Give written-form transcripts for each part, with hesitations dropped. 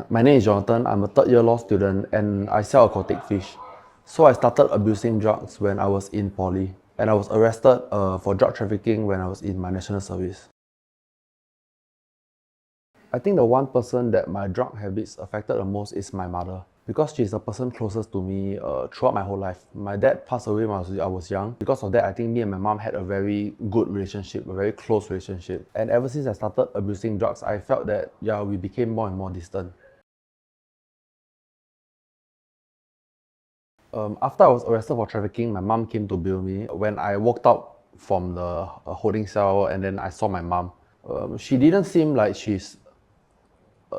My name is Jonathan. I'm a third-year law student and I sell aquatic fish. So I started abusing drugs when I was in poly, and I was arrested for drug trafficking when I was in my national service. I think the one person that my drug habits affected the most is my mother, because she's the person closest to me throughout my whole life. My dad passed away when I was young. Because of that, I think me and my mom had a very good relationship, a very close relationship. And ever since I started abusing drugs, I felt that we became more and more distant. After I was arrested for trafficking, my mom came to bail me. When I walked out from the holding cell and then I saw my mom, she didn't seem like she's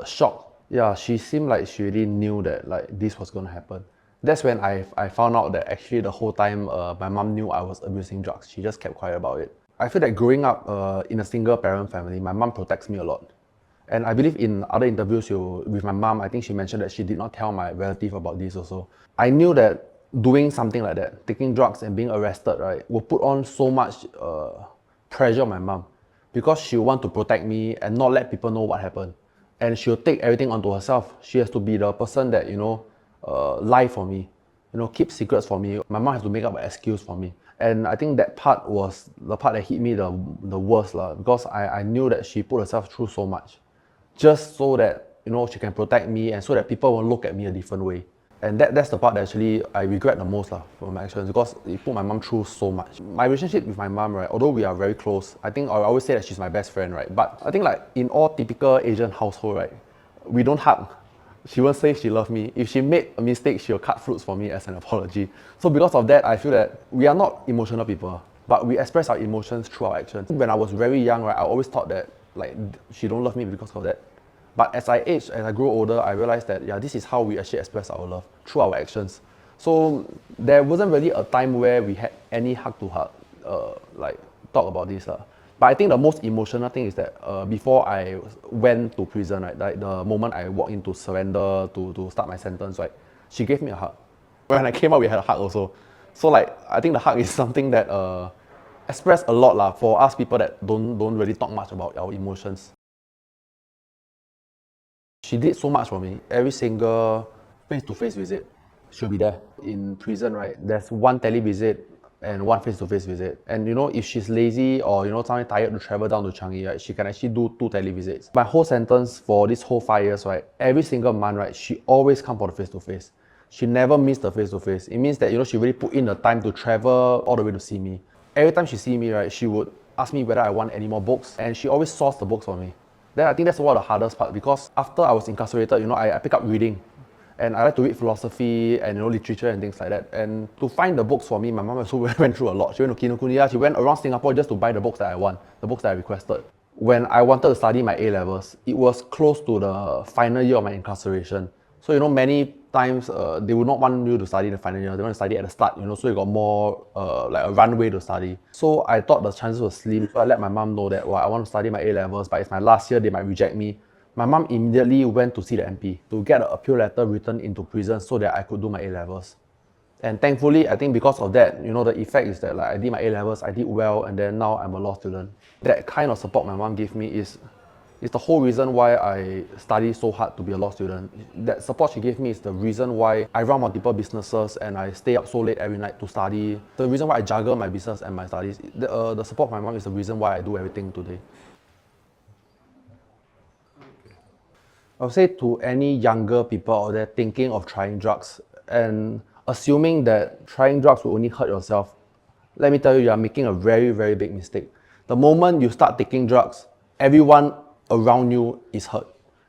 shocked. Yeah, she seemed like she really knew that this was going to happen. That's when I found out that actually the whole time my mom knew I was abusing drugs. She just kept quiet about it. I feel that growing up in a single parent family, my mom protects me a lot. And I believe in other interviews with my mom, I think she mentioned that she did not tell my relative about this also. I knew that doing something like that, taking drugs and being arrested, right, will put on so much pressure on my mom, because she will want to protect me and not let people know what happened. And she'll take everything onto herself. She has to be the person that, lie for me, keep secrets for me. My mom has to make up an excuse for me. And I think that part was the part that hit me the worst, because I knew that she put herself through so much just so that she can protect me and so that people won't look at me a different way. And that's the part that actually I regret the most for my actions, because it put my mom through so much. My relationship with my mom, right, although we are very close, I think I always say that she's my best friend, right? But I think like in all typical Asian household, right, we don't hug. She won't say she loves me. If she made a mistake, she'll cut fruits for me as an apology. So because of that, I feel that we are not emotional people, but we express our emotions through our actions. When I was very young, right, I always thought that she don't love me because of that. But as I age, as I grow older, I realized that this is how we actually express our love, through our actions. So there wasn't really a time where we had any heart to heart, talk about this. But I think the most emotional thing is that before I went to prison, right, like the moment I walked in to surrender, to start my sentence, right, she gave me a hug. When I came out, we had a hug also. So I think the hug is something that express a lot for us people that don't really talk much about our emotions. She did so much for me. Every single face-to-face visit, she'll be there. In prison, right, there's one tele-visit and one face-to-face visit. And if she's lazy or sometimes tired to travel down to Changi, right, she can actually do 2 tele-visits. My whole sentence for this whole 5 years, right, every single month, right, she always come for the face-to-face. She never missed the face-to-face. It means that she really put in the time to travel all the way to see me. Every time she see me, right, she would ask me whether I want any more books, and she always sourced the books for me. Then I think that's one of the hardest part, because after I was incarcerated, I pick up reading. And I like to read philosophy and literature and things like that. And to find the books for me, my mom also went through a lot. She went to Kinokuniya, she went around Singapore just to buy the books that I want, the books that I requested. When I wanted to study my A-levels, it was close to the final year of my incarceration. So many times they would not want you to study in the final year. They want to study at the start, so you got more like a runway to study. So I thought the chances were slim. So I let my mom know that I want to study my A-levels, but it's my last year, they might reject me. My mom immediately went to see the MP to get an appeal letter written into prison so that I could do my A-levels. And thankfully, I think because of that, the effect is that I did my A-levels, I did well, and then now I'm a law student. That kind of support my mom gave me is the whole reason why I study so hard to be a law student. That support she gave me is the reason why I run multiple businesses and I stay up so late every night to study. The reason why I juggle my business and my studies. The support of my mom is the reason why I do everything today. I would say to any younger people out there thinking of trying drugs and assuming that trying drugs will only hurt yourself, let me tell you, you are making a very, very big mistake. The moment you start taking drugs, everyone around you is hurt.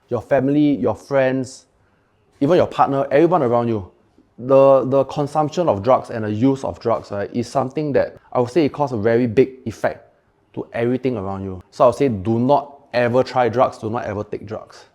Your family, your friends, even your partner, everyone around you. The consumption of drugs and the use of drugs, right, is something that I would say it causes a very big effect to everything around you. So I would say do not ever try drugs, do not ever take drugs.